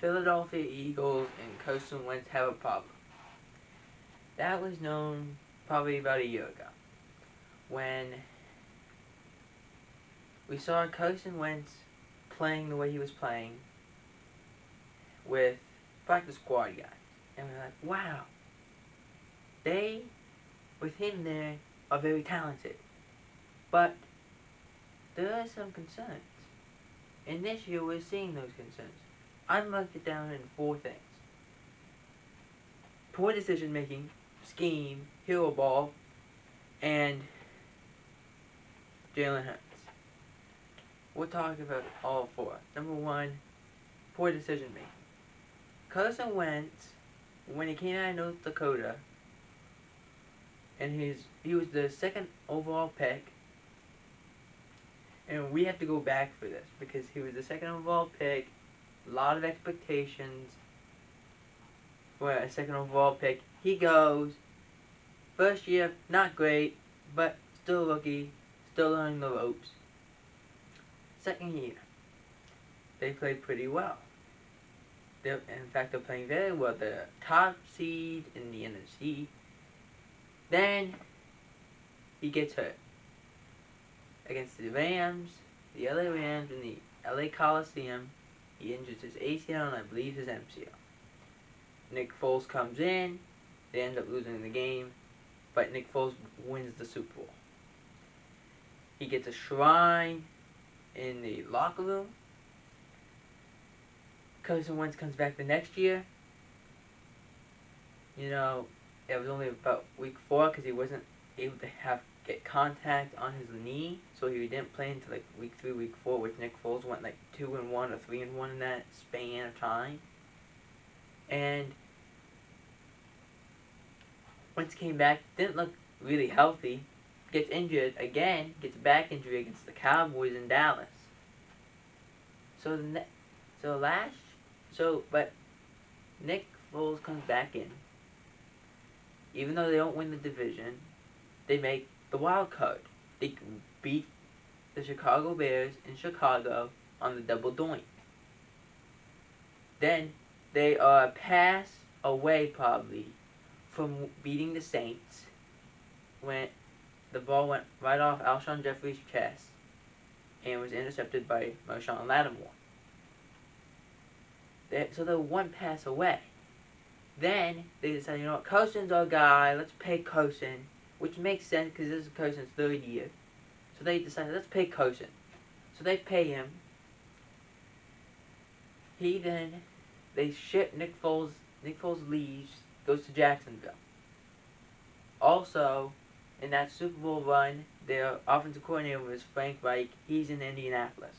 Philadelphia Eagles and Carson Wentz have a problem. That was known probably about a year ago, when we saw Carson Wentz playing the way he was playing with practice squad guys. And we're like, wow, they, with him there, are very talented. But there are some concerns. And this year we're seeing those concerns. I marked it down in 4 things. Poor decision making, scheme, hero ball, and Jalen Hurts. We'll talk about all 4. Number 1, poor decision making. Carson Wentz, when he came out of North Dakota, and he was the 2nd overall pick, and we have to go back for this because he was the 2nd overall pick. A lot of expectations for a 2nd overall pick. He goes, first year, not great, but still a rookie, still learning the ropes. 2nd year, they played pretty well. In fact, they're playing very well. They're top seed in the NFC. Then, he gets hurt against the Rams, the LA Rams in the LA Coliseum. He injures his ACL and I believe his MCL. Nick Foles comes in. They end up losing the game, but Nick Foles wins the Super Bowl. He gets a shrine in the locker room. Carson Wentz comes back the next year. You know, it was only about week 4 because he wasn't able to get contact on his knee, so he didn't play until like week 3, week 4, which Nick Foles went like 2-1 or 3-1 in that span of time. And Wentz came back, didn't look really healthy, gets injured again, gets a back injury against the Cowboys in Dallas. But Nick Foles comes back in. Even though they don't win the division, they make the wild card. They beat the Chicago Bears in Chicago on the double doink. Then they are a pass away probably from beating the Saints when the ball went right off Alshon Jeffrey's chest and was intercepted by Marshawn Lattimore. So they're 1 pass away. Then they decided, you know what, Carson's our guy, let's pay Carson, which makes sense because this is Carson's 3rd year. So they decided, let's pay Carson. So they pay him. They ship Nick Foles. Nick Foles leaves, goes to Jacksonville. Also, in that Super Bowl run, their offensive coordinator was Frank Reich. He's in Indianapolis.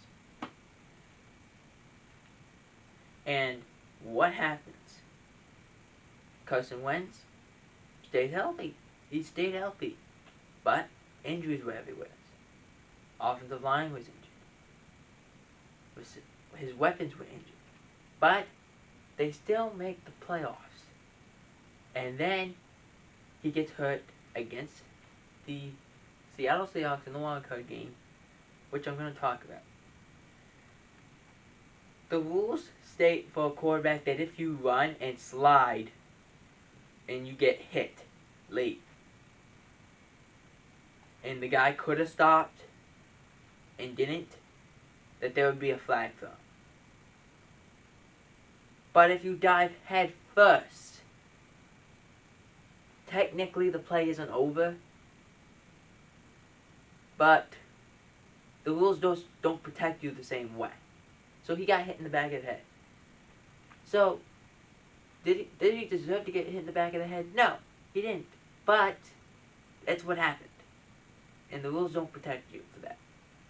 And what happens? Carson Wentz stayed healthy. He stayed healthy. But injuries were everywhere. Offensive line was injured. His weapons were injured. But they still make the playoffs. And then he gets hurt against the Seattle Seahawks in the wild card game, which I'm going to talk about. The rules state for a quarterback that if you run and slide and you get hit late, and the guy could have stopped and didn't, that there would be a flag thrown. But if you dive head first, technically the play isn't over, but the rules don't protect you the same way. So he got hit in the back of the head. So, did he deserve to get hit in the back of the head? No, he didn't. But, that's what happened. And the rules don't protect you for that.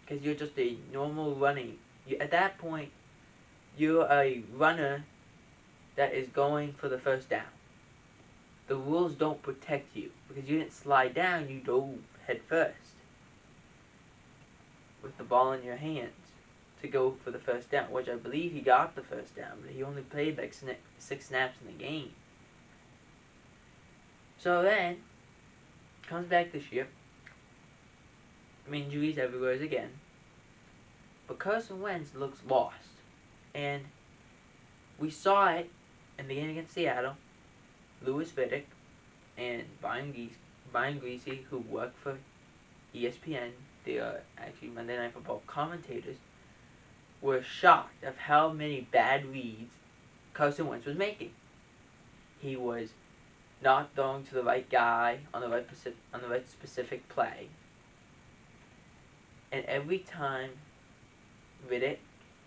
Because you're just a normal running. At that point, you're a runner that is going for the first down. The rules don't protect you. Because you didn't slide down, you dove head first. With the ball in your hands. To go for the first down, which I believe he got the first down, but he only played like 6 snaps in the game. So then, comes back this year. Injuries everywhere again. But Carson Wentz looks lost. And We saw it in the game against Seattle. Louis Riddick and Brian Greasy, who work for ESPN, they are actually Monday Night Football commentators, were shocked of how many bad reads Carson Wentz was making. He was not throwing to the right guy on the right specific play, and every time Riddick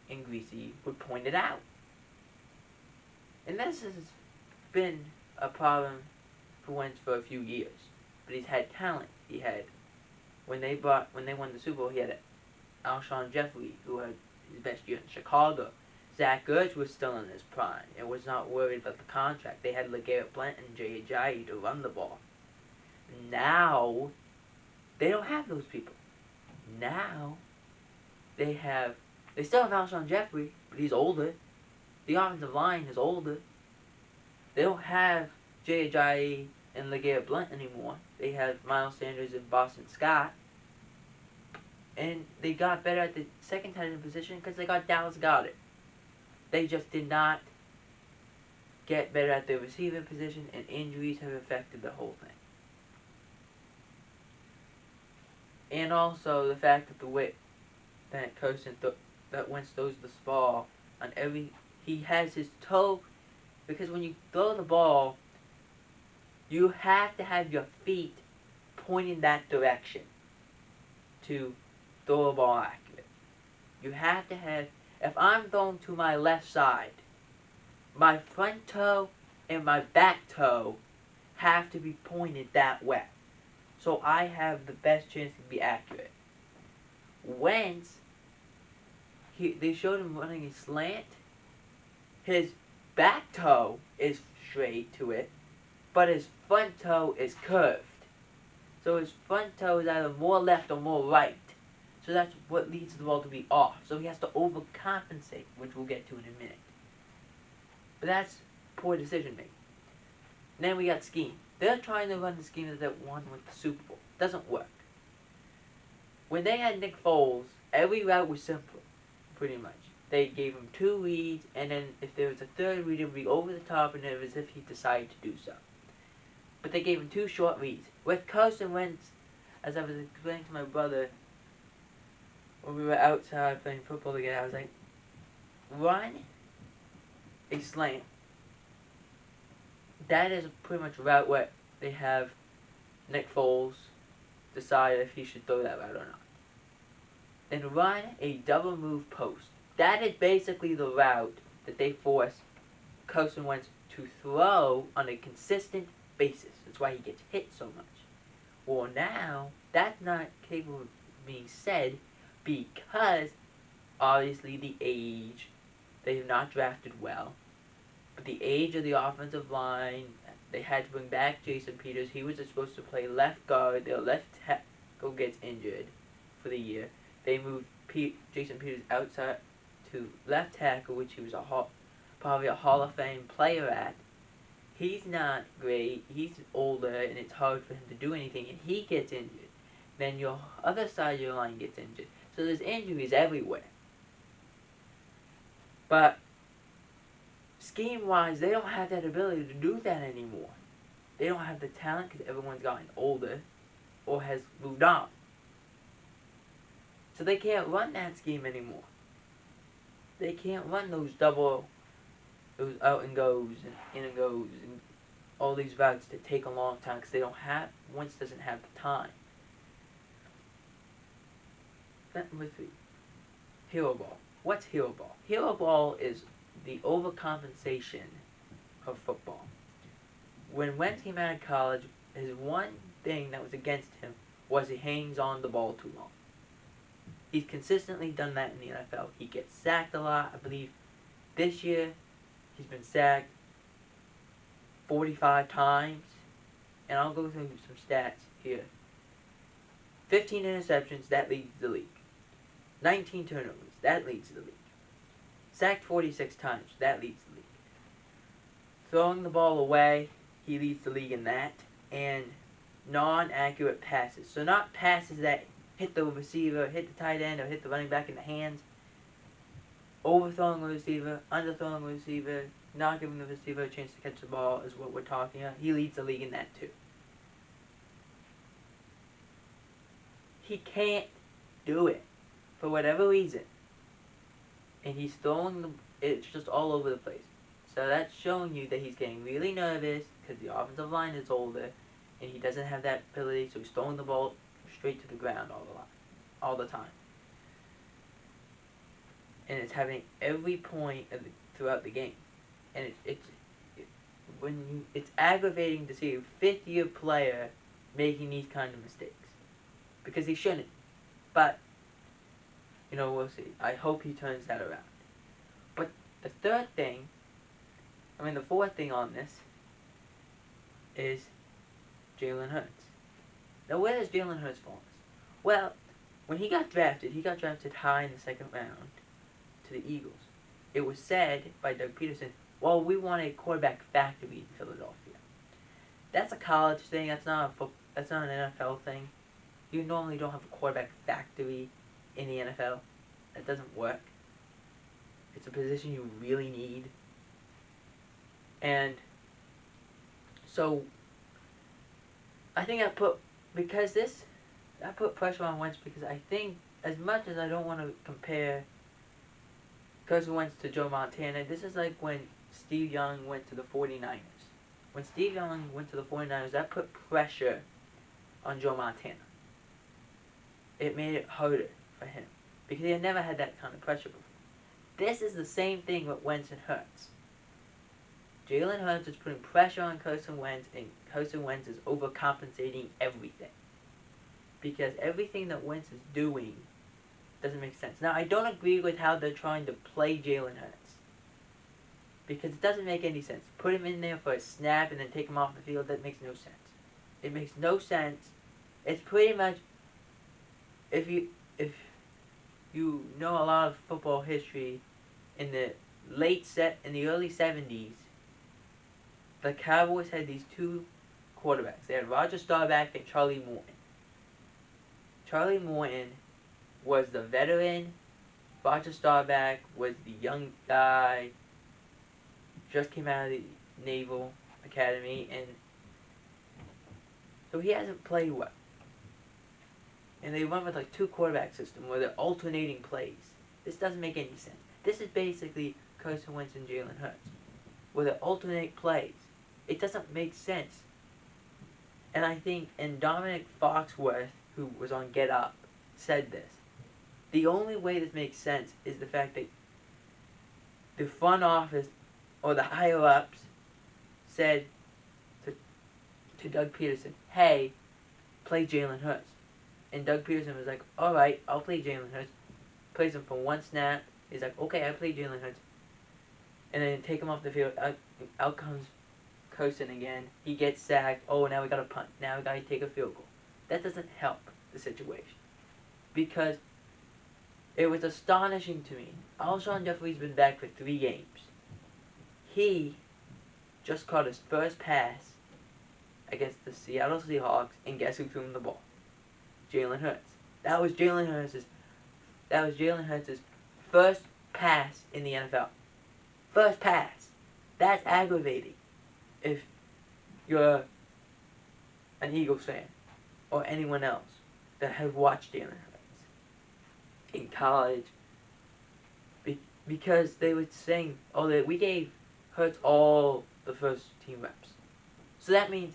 and Greasy would point it out. And this has been a problem for Wentz for a few years. But he's had talent. He had when they won the Super Bowl, he had Alshon Jeffrey, who had his best year in Chicago. Zach Ertz was still in his prime and was not worried about the contract. They had LeGarrette Blount and Jay Ajayi to run the ball. Now they don't have those people. Now they still have Alshon Jeffrey, but he's older. The offensive line is older. They don't have Jay Ajayi and LeGarrette Blount anymore. They have Miles Sanders and Boston Scott. And they got better at the second tight end position because they got Dallas Goedert. They just did not get better at the receiver position, and injuries have affected the whole thing. And also the fact that the way that that Wentz throws the ball on he has his toe, because when you throw the ball, you have to have your feet pointing that direction to throw the ball accurate. You have to have, if I'm throwing to my left side, my front toe and my back toe have to be pointed that way. So I have the best chance to be accurate. Wentz, they showed him running a slant. His back toe is straight to it, but his front toe is curved. So his front toe is either more left or more right. So that's what leads the ball to be off. So he has to overcompensate, which we'll get to in a minute. But that's poor decision making. Then we got scheme. They're trying to run the scheme that they won with the Super Bowl. Doesn't work. When they had Nick Foles, every route was simple, pretty much. They gave him 2 reads, and then if there was a third read, it would be over the top, and it was as if he decided to do so. But they gave him 2 short reads. With Carson Wentz, as I was explaining to my brother when we were outside playing football together, I was like, run a slant. That is pretty much a route where they have Nick Foles decide if he should throw that route or not. Then run a double move post. That is basically the route that they force Carson Wentz to throw on a consistent basis. That's why he gets hit so much. Well, now, that's not capable of being said because, obviously, the age, they have not drafted well. But the age of the offensive line, they had to bring back Jason Peters. He was supposed to play left guard. Their left tackle gets injured for the year. They moved Jason Peters outside to left tackle, which he was probably a Hall of Fame player at. He's not great. He's older, and it's hard for him to do anything, and he gets injured. Then your other side of your line gets injured. So there's injuries everywhere. But scheme-wise, they don't have that ability to do that anymore. They don't have the talent because everyone's gotten older or has moved on. So they can't run that scheme anymore. They can't run those out and goes and in and goes and all these routes that take a long time because Wentz doesn't have the time. Number 3, hero ball. What's hero ball? Hero ball is the overcompensation of football. When Wentz came out of college, his one thing that was against him was he hangs on the ball too long. He's consistently done that in the NFL. He gets sacked a lot. I believe this year he's been sacked 45 times. And I'll go through some stats here. 15 interceptions, that leads the league. 19 turnovers, that leads the league. Sacked 46 times, that leads the league. Throwing the ball away, he leads the league in that. And non-accurate passes. So not passes that hit the receiver, hit the tight end, or hit the running back in the hands. overthrowing the receiver, underthrowing the receiver, not giving the receiver a chance to catch the ball is what we're talking about. He leads the league in that too. He can't do it for whatever reason. And he's throwing it's just all over the place. So that's showing you that he's getting really nervous because the offensive line is older and he doesn't have that ability, so he's throwing the ball straight to the ground all the time. And it's happening every point throughout the game. And it's aggravating to see a fifth-year player making these kind of mistakes. Because he shouldn't. But, we'll see. I hope he turns that around. But the fourth thing on this is Jalen Hurts. Now, where does Jalen Hurts fall? Well, when he got drafted high in the second round to the Eagles. It was said by Doug Peterson, well, we want a quarterback factory in Philadelphia. That's a college thing. That's not an NFL thing. You normally don't have a quarterback factory in the NFL. That doesn't work. It's a position you really need. And so I think that put pressure on Wentz because I think as much as I don't want to compare Carson Wentz to Joe Montana, this is like when Steve Young went to the 49ers. When Steve Young went to the 49ers, that put pressure on Joe Montana. It made it harder for him because he had never had that kind of pressure before. This is the same thing with Wentz and Hurts. Jalen Hurts is putting pressure on Carson Wentz, and Carson Wentz is overcompensating everything. Because everything that Wentz is doing doesn't make sense. Now, I don't agree with how they're trying to play Jalen Hurts. Because it doesn't make any sense. Put him in there for a snap and then take him off the field, that makes no sense. It makes no sense. It's pretty much, if you know a lot of football history, in the early 70s, the Cowboys had these two quarterbacks. They had Roger Staubach and Charlie Morton. Charlie Morton was the veteran. Roger Staubach was the young guy. Just came out of the Naval Academy, and so he hasn't played well. And they run with like two quarterback system where they're alternating plays. This doesn't make any sense. This is basically Carson Wentz and Jalen Hurts, where they alternate plays. It doesn't make sense. And I think, and Dominic Foxworth, who was on Get Up, said this. The only way this makes sense is the fact that the front office or the higher ups said to Doug Peterson, hey, play Jalen Hurts. And Doug Peterson was like, alright, I'll play Jalen Hurts. Plays him for one snap. He's like, okay, I play Jalen Hurts. And then take him off the field. Out comes Carson again. He gets sacked. Oh, now we got to punt. Now we got to take a field goal. That doesn't help the situation. Because it was astonishing to me. Alshon Jeffrey's been back for 3 games. He just caught his first pass against the Seattle Seahawks, and guess who threw him the ball? Jalen Hurts. That was Jalen Hurts' first pass in the NFL. First pass. That's aggravating if you're an Eagles fan or anyone else that has watched Jalen Hurts in college, because they were saying, oh, that we gave Hurts all the first team reps. So that means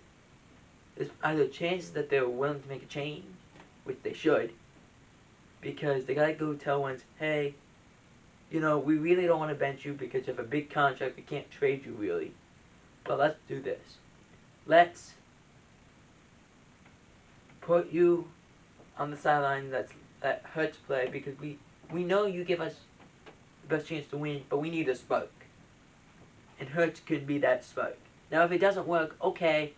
there's either chances that they're willing to make a change, which they should, because they gotta go tell Wentz, hey, we really don't want to bench you because you have a big contract, we can't trade you really. But let's do this. Let's put you on the sideline that Hurts play, because we know you give us the best chance to win, but we need a spark. And Hurts could be that spark. Now if it doesn't work, okay,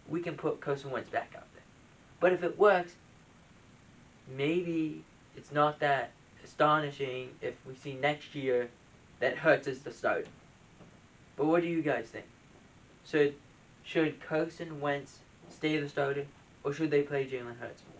we can put Carson Wentz back out there. But if it works, maybe it's not that astonishing if we see next year that Hurts is the starter. But what do you guys think? Should Carson Wentz stay the starter, or should they play Jalen Hurts more?